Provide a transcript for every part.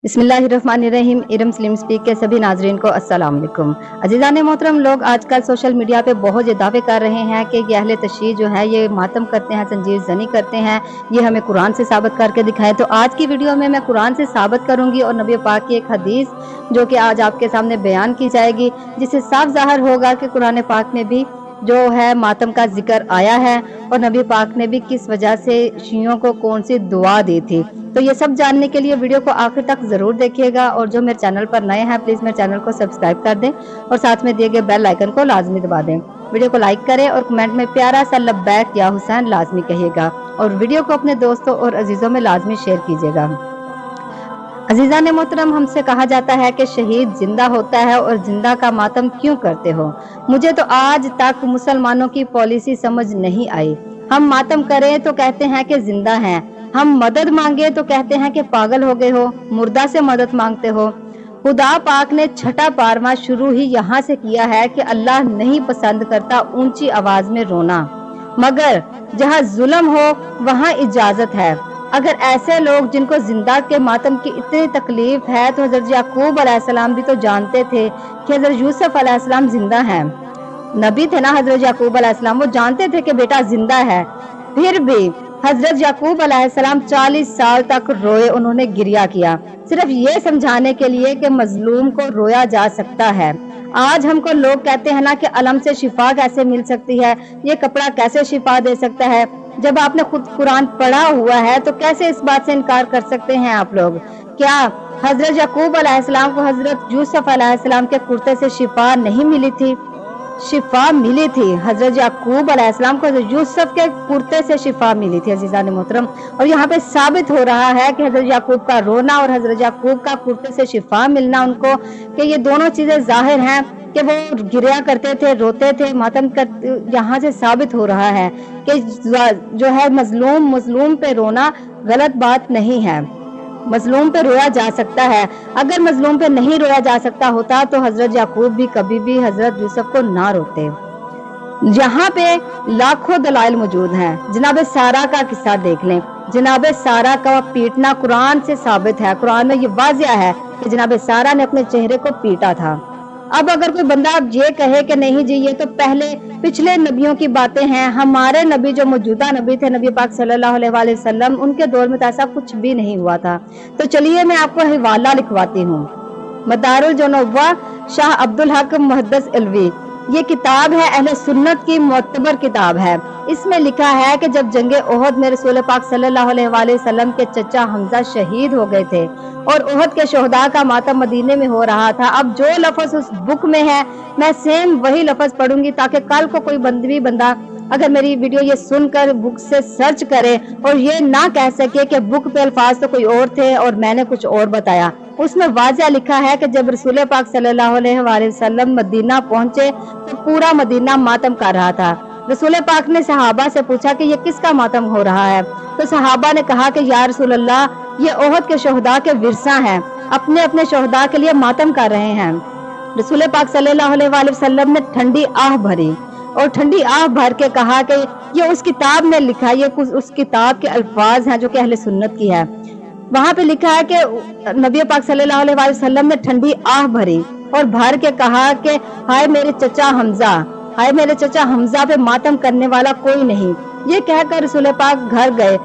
बिस्मिल्लाहिर्रहमानिर्रहीम। Iram slim speak के सभी नाजरीन को अस्सलाम वालेकुम। अजीज़ान मोहतरम, लोग आजकल सोशल मीडिया पे बहुत ये दावे कर रहे हैं कि ये अहले तशय्युअ जो है ये मातम करते हैं, तंजीर जनी करते हैं, ये हमें कुरान से साबित करके दिखाएं। तो आज की वीडियो में मैं कुरान से साबित करूंगी और नबी पाक की एक हदीस जो कि आज आपके सामने बयान की जाएगी, जिससे साफ ज़ाहिर होगा कि कुरान पाक में भी जो है मातम का जिक्र आया है और नबी पाक ने भी किस वजह से शियों को कौन सी दुआ दी थी। तो ये सब जानने के लिए वीडियो को आखिर तक जरूर देखिएगा और जो मेरे चैनल पर नए हैं प्लीज मेरे चैनल को सब्सक्राइब कर दें और साथ में दिए गए बेल आइकन को लाजमी दबा दें। वीडियो को लाइक करें और कमेंट में प्यारा सा लब्बैक या हुसैन लाजमी कहिएगा और वीडियो को अपने दोस्तों और अजीजों में लाजमी शेयर कीजिएगा। अजीजा ने मोहतरम, हमसे कहा जाता है कि शहीद जिंदा होता है और जिंदा का मातम क्यों करते हो। मुझे तो आज तक मुसलमानों की पॉलिसी समझ नहीं आई। हम मातम करें तो कहते हैं कि जिंदा हैं, हम मदद मांगे तो कहते हैं कि पागल हो गए हो, मुर्दा से मदद मांगते हो। खुदा पाक ने छठा पारवा शुरू ही यहाँ से किया है कि अल्लाह नहीं पसंद करता ऊंची आवाज में रोना, मगर जहाँ जुल्म हो वहाँ इजाजत है। अगर ऐसे लोग जिनको जिंदा के मातम की इतनी तकलीफ है तो हजरत याकूब अलैहिस्सलाम भी तो जानते थे कि हजरत यूसुफ अलैहिस्सलाम जिंदा हैं। नबी थे ना हजरत याकूब अलैहिस्सलाम, वो जानते थे कि बेटा जिंदा है। फिर भी हजरत याकूब अलैहिस्सलाम 40 साल तक रोए, उन्होंने गिरिया किया, सिर्फ ये समझाने के लिए कि मजलूम को रोया जा सकता है। आज हमको लोग कहते हैं ना कि अलम से शिफा कैसे मिल सकती है, ये कपड़ा कैसे शिफा दे सकता है। जब आपने खुद कुरान पढ़ा हुआ है तो कैसे इस बात से इनकार कर सकते हैं आप लोग। क्या हजरत याकूब अलैहिस्सलाम को हजरत यूसुफ अलैहिस्सलाम के कुर्ते से शिफा नहीं मिली थी? शिफा मिली थी। हजरत याकूब अलैहिस्सलाम को यूसुफ के कुर्ते से शिफा मिली थी अजीजान मोहतरम। और यहाँ पे साबित हो रहा है कि हजरत याकूब का रोना और हजरत याकूब का कुर्ते से शिफा मिलना उनको, कि ये दोनों चीजें जाहिर हैं कि वो गिरिया करते थे, रोते थे, मातम कर। यहाँ से साबित हो रहा है कि जो है मजलूम पे रोना गलत बात नहीं है, मजलूम पे रोया जा सकता है। अगर मजलूम पे नहीं रोया जा सकता होता तो हजरत याकूब भी कभी भी हजरत यूसुफ को ना रोते। यहाँ पे लाखों दलाइल मौजूद हैं। जनाब सारा का किस्सा देख लें। जनाब सारा का पीटना कुरान से साबित है। कुरान में ये वाजिया है कि जनाब सारा ने अपने चेहरे को पीटा था। अब अगर कोई बंदा अब ये कहे कि नहीं जी ये तो पहले पिछले नबियों की बातें हैं, हमारे नबी जो मौजूदा नबी थे नबी पाक सल्लल्लाहु अलैहि वसल्लम, उनके दौर में तो ऐसा कुछ भी नहीं हुआ था। तो चलिए मैं आपको हवाला लिखवाती हूँ। मदारुल जनवा शाह अब्दुल हक मुहद्दिस अलवी, ये किताब है, अहले सुन्नत की मोतबर किताब है। इसमें लिखा है कि जब जंगे ओहद में रसूल पाक सल्लल्लाहु अलैहि वसल्लम के चचा हमजा शहीद हो गए थे और ओहद के शोहदा का मातम मदीने में हो रहा था। अब जो लफ्ज उस बुक में है मैं सेम वही लफ्ज पढ़ूंगी ताकि कल को कोई बंदा अगर मेरी वीडियो ये सुनकर बुक से सर्च करे और ये ना कह सके कि बुक पे अल्फाज तो कोई और थे और मैंने कुछ और बताया। उसमें वाज़ह लिखा है कि जब रसूल पाक सल्लल्लाहु अलैहि वसल्लम मदीना पहुंचे तो पूरा मदीना मातम कर रहा था। रसूल पाक ने सहाबा से पूछा कि ये किसका मातम हो रहा है, तो सहाबा ने कहा कि या रसूल अल्लाह, ये ओहद के शोहदा के विरसा हैं, अपने अपने शोहदा के लिए मातम कर रहे हैं। रसूल पाक सल्लल्लाहु अलैहि वसल्लम ने ठंडी आह भरी और ठंडी आह भर के कहा कि ये उस किताब में लिखा, ये उस किताब के अल्फाज हैं जो कि अहले सुन्नत की है। वहां पे लिखा है कि नबी पाक सल्लल्लाहु अलैहि वसल्लम ने ठंडी आह भरी और भर के कहा कि हाय मेरे चचा हमजा, हाय मेरे चचा हमजा पे मातम करने वाला कोई नहीं। ये कहकर रसूल पाक घर गए।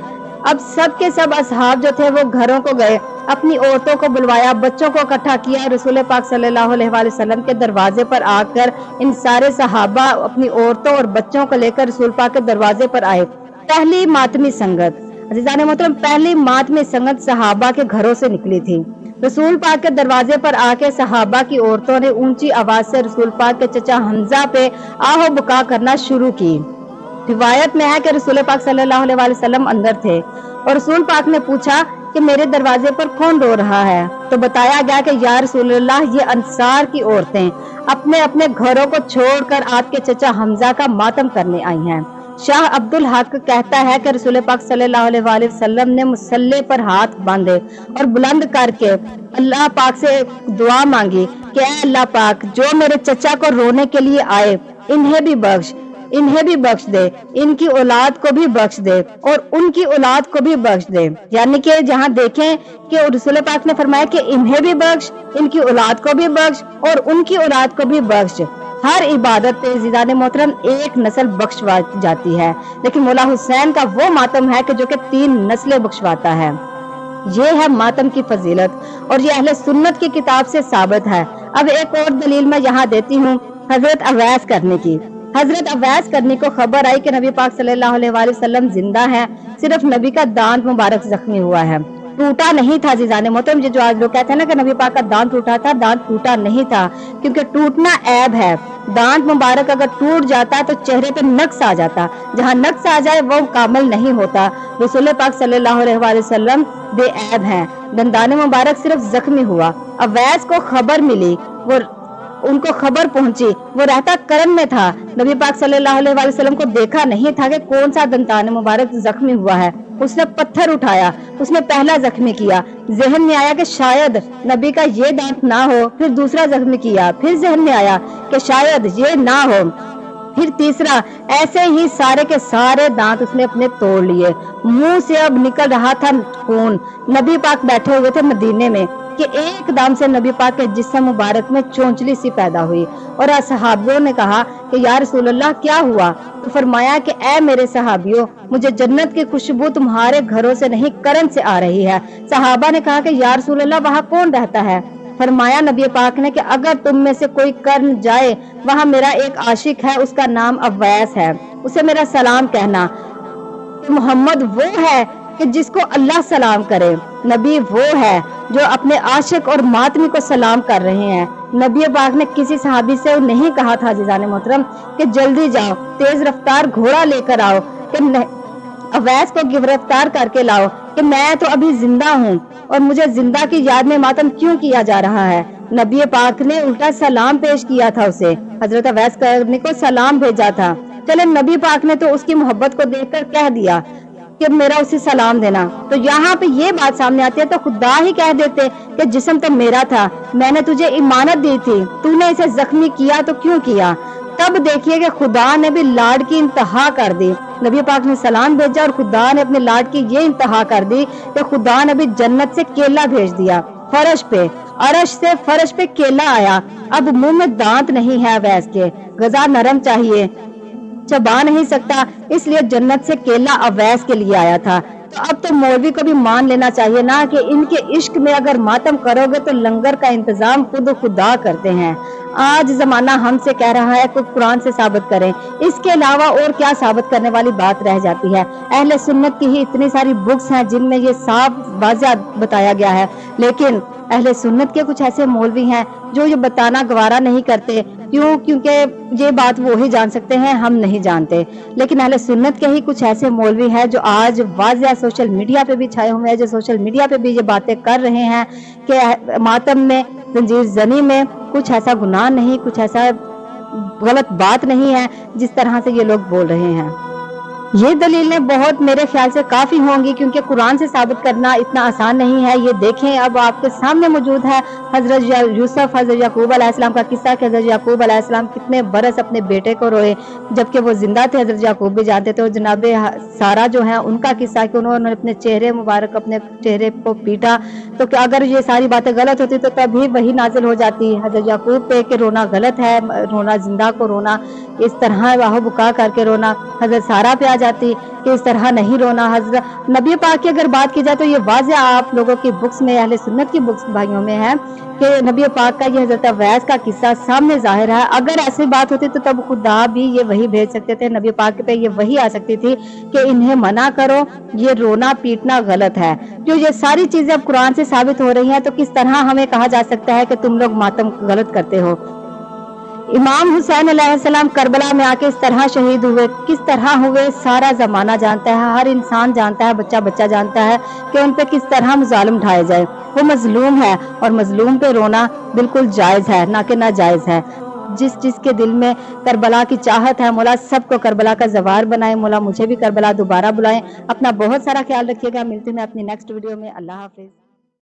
अब सब के सब असहाब जो थे वो घरों को गए, अपनी औरतों को बुलवाया, बच्चों को इकट्ठा किया। रसूल पाक सल्लल्लाहु अलैहि वसल्लम के दरवाजे पर आकर इन सारे सहाबा अपनी औरतों और बच्चों को लेकर रसूल पाक के दरवाजे पर आए। पहली मातमी संगत अज़ीज़ाने मोहतरम, पहली मातमी संगत सहाबा के घरों से निकली थी। रसूल पाक के दरवाजे पर आके सहाबा की औरतों ने ऊंची आवाज से रसूल पाक के चचा हमजा पे आहो बुका करना शुरू की। रिवायत में है कि रसूल पाक सल्लल्लाहु अलैहि वसल्लम अंदर थे और रसूल पाक ने पूछा कि मेरे दरवाजे पर कौन रो रहा है, तो बताया गया कि या रसूलल्लाह, ये अंसार की औरतें अपने अपने घरों को छोड़कर आपके चचा हमजा का मातम करने आई हैं। शाह अब्दुल हक कहता है कि रसूल पाक सल्लल्लाहु अलैहि वसल्लम ने मुसल्ले पर हाथ बांधे और बुलंद करके अल्लाह पाक से दुआ मांगी कि अल्लाह पाक, जो मेरे चचा को रोने के लिए आए इन्हें भी बख्श, इन्हें भी बख्श दे, इनकी औलाद को भी बख्श दे और उनकी औलाद को भी बख्श दे। यानी कि जहां देखें कि रसूल पाक ने फरमाया कि इन्हें भी बख्श, इनकी औलाद को भी बख्श और उनकी औलाद को भी बख्श। हर इबादत पे ज़ीदान मोहतरम एक नस्ल बख्शवा जाती है, लेकिन मौला हुसैन का वो मातम है कि जो कि 3 नस्लें बख्शवाता है। ये है मातम की फजीलत और ये अहले सुन्नत की किताब से साबित है। अब एक और दलील मैं यहाँ देती हूँ हजरत अवैस करने की। हजरत अवैस करने को खबर आई कि नबी पाक सल्लल्लाहु अलैहि वसल्लम जिंदा है, सिर्फ नबी का दांत मुबारक जख्मी हुआ है, टूटा नहीं था। जीजाने मोहतरम, जो आज लोग कहते हैं ना कि नबी पाक का दांत टूटा था, दांत टूटा नहीं था, क्योंकि टूटना ऐब है। दांत मुबारक अगर टूट जाता तो चेहरे पे नक्स आ जाता, जहां नक्स आ जाए वो कामिल नहीं होता। रसूल पाक सल्लल्लाहु अलैहि वसल्लम बेऐब हैं, दंदान मुबारक सिर्फ जख्मी हुआ। अवैस को खबर मिली, वो उनको खबर पहुंची, वो रहता करन में था, नबी पाक सल्लल्लाहु अलैहि वसल्लम को देखा नहीं था कि कौन सा दंतान मुबारक जख्मी हुआ है। उसने पत्थर उठाया, उसने पहला जख्मी किया, जहन में आया कि शायद नबी का ये दांत ना हो, फिर दूसरा जख्मी किया, फिर जहन में आया कि शायद ये ना हो, फिर तीसरा। ऐसे ही सारे के सारे दांत उसने अपने तोड़ लिए। मुंह से अब निकल रहा था खून। नबी पाक बैठे हुए थे मदीने में कि एकदम से नबी पाक के जिस्म मुबारक में चोंचली सी पैदा हुई और सहाबियों ने कहा कि या रसूल अल्लाह क्या हुआ? तो फरमाया कि ऐ मेरे सहाबियों, मुझे जन्नत की खुशबू तुम्हारे घरों से नहीं करन से आ रही है। सहाबा ने कहा कि या रसूल अल्लाह वहाँ कौन रहता है? फरमाया नबी पाक ने कि अगर तुम में से कोई करन जाए, वहाँ मेरा एक आशिक है, उसका नाम अवैस है, उसे मेरा सलाम कहना। मोहम्मद वो है कि जिसको अल्लाह सलाम करे, नबी वो है जो अपने आशिक और मातमी को सलाम कर रहे हैं। नबी पाक ने किसी सहाबी से नहीं कहा था जीजाने मोहतरम कि जल्दी जाओ, तेज रफ्तार घोड़ा लेकर आओ, कि अवैस को गिरफ्तार करके लाओ, कि मैं तो अभी जिंदा हूँ और मुझे जिंदा की याद में मातम क्यों किया जा रहा है। नबी पाक ने उल्टा सलाम पेश किया था उसे, हजरत अवैस करने को सलाम भेजा था। चले नबी पाक ने तो उसकी मोहब्बत को देखकर कह दिया कि मेरा उसे सलाम देना। तो यहाँ पे ये बात सामने आती है तो खुदा ही कह देते कि जिस्म तो मेरा था, मैंने तुझे इमानत दी थी, तूने इसे जख्मी किया तो क्यों किया? तब देखिए कि खुदा ने भी लाड की इंतहा कर दी। नबी पाक ने सलाम भेजा और खुदा ने अपने लाड की ये इंतहा कर दी कि खुदा ने भी जन्नत से केला भेज दिया फर्श पे, अरश से फर्श पे केला आया। अब मुंह में दांत नहीं है अवैस के, गजा नरम चाहिए, चबा नहीं सकता, इसलिए जन्नत से केला अवैस के लिए आया था। तो अब तो मौलवी को भी मान लेना चाहिए ना कि इनके इश्क में अगर मातम करोगे तो लंगर का इंतजाम खुद खुदा करते हैं। आज जमाना हमसे कह रहा है कि कुरान से साबित करें, इसके अलावा और क्या साबित करने वाली बात रह जाती है? अहले सुन्नत की ही इतनी सारी बुक्स हैं जिनमें ये साफ वाज़िह बताया गया है, लेकिन अहले सुन्नत के कुछ ऐसे मौलवी हैं जो ये बताना गवारा नहीं करते। क्यों? क्योंकि ये बात वो ही जान सकते हैं, हम नहीं जानते। लेकिन अहले सुन्नत के ही कुछ ऐसे मौलवी हैं जो आज वाज़िह सोशल मीडिया पे भी छाए हुए हैं, जो सोशल मीडिया पे भी ये बातें कर रहे हैं कि मातम में, जंजीर जनी में कुछ ऐसा गुनाह नहीं, कुछ ऐसा गलत बात नहीं है जिस तरह से ये लोग बोल रहे हैं। ये दलीलें बहुत मेरे ख्याल से काफ़ी होंगी, क्योंकि कुरान से साबित करना इतना आसान नहीं है। ये देखें, अब आपके सामने मौजूद है हजरत यूसुफ, हजरत याकूब अलैहिस्सलाम का किस्सा कि हजरत याकूब अलैहिस्सलाम कितने बरस अपने बेटे को रोए जबकि वो जिंदा थे। हजरत याकूब भी जानते थे। और जनाब सारा जो है उनका किस्सा कि उन्होंने अपने चेहरे मुबारक, अपने चेहरे को पीटा। तो क्या अगर ये सारी बातें गलत होती तो तभी वही नाजिल हो जाती हजरत याकूब पे कि रोना गलत है, रोना जिंदा को रोना, इस तरह वाह बुका करके रोना। हजरत सारा पे आ जाती कि इस तरह नहीं रोना। हजरत नबी पाक की अगर बात की जाए तो ये वाज़िह आप लोगों की बुक्स में, अहले सुन्नत की बुक्स भाइयों में है कि नबी पाक का ये हजरत अवैस का किस्सा सामने जाहिर है। अगर ऐसी बात होती तो तब खुदा भी ये वही भेज सकते थे, नबी पाक पे ये वही आ सकती थी कि इन्हें मना करो, ये रोना पीटना गलत है। जो ये सारी चीजें अब कुरान से साबित हो रही हैं तो किस तरह हमें कहा जा सकता है कि तुम लोग मातम गलत करते हो? इमाम हुसैन अलैहिस्सलाम करबला में आके इस तरह शहीद हुए, किस तरह हुए सारा जमाना जानता है, हर इंसान जानता है, बच्चा बच्चा जानता है कि उन पे किस तरह मुजालिम ढाए जाए। वो मजलूम है और मजलूम पे रोना बिल्कुल जायज है, ना कि नाजायज है। जिसके दिल में करबला की चाहत है, मौला सबको करबला का जवार बनाए, मौला मुझे भी करबला दोबारा बुलाएं। अपना बहुत सारा ख्याल रखिएगा। मिलते हैं अपनी नेक्स्ट वीडियो में। अल्लाह हाफिज।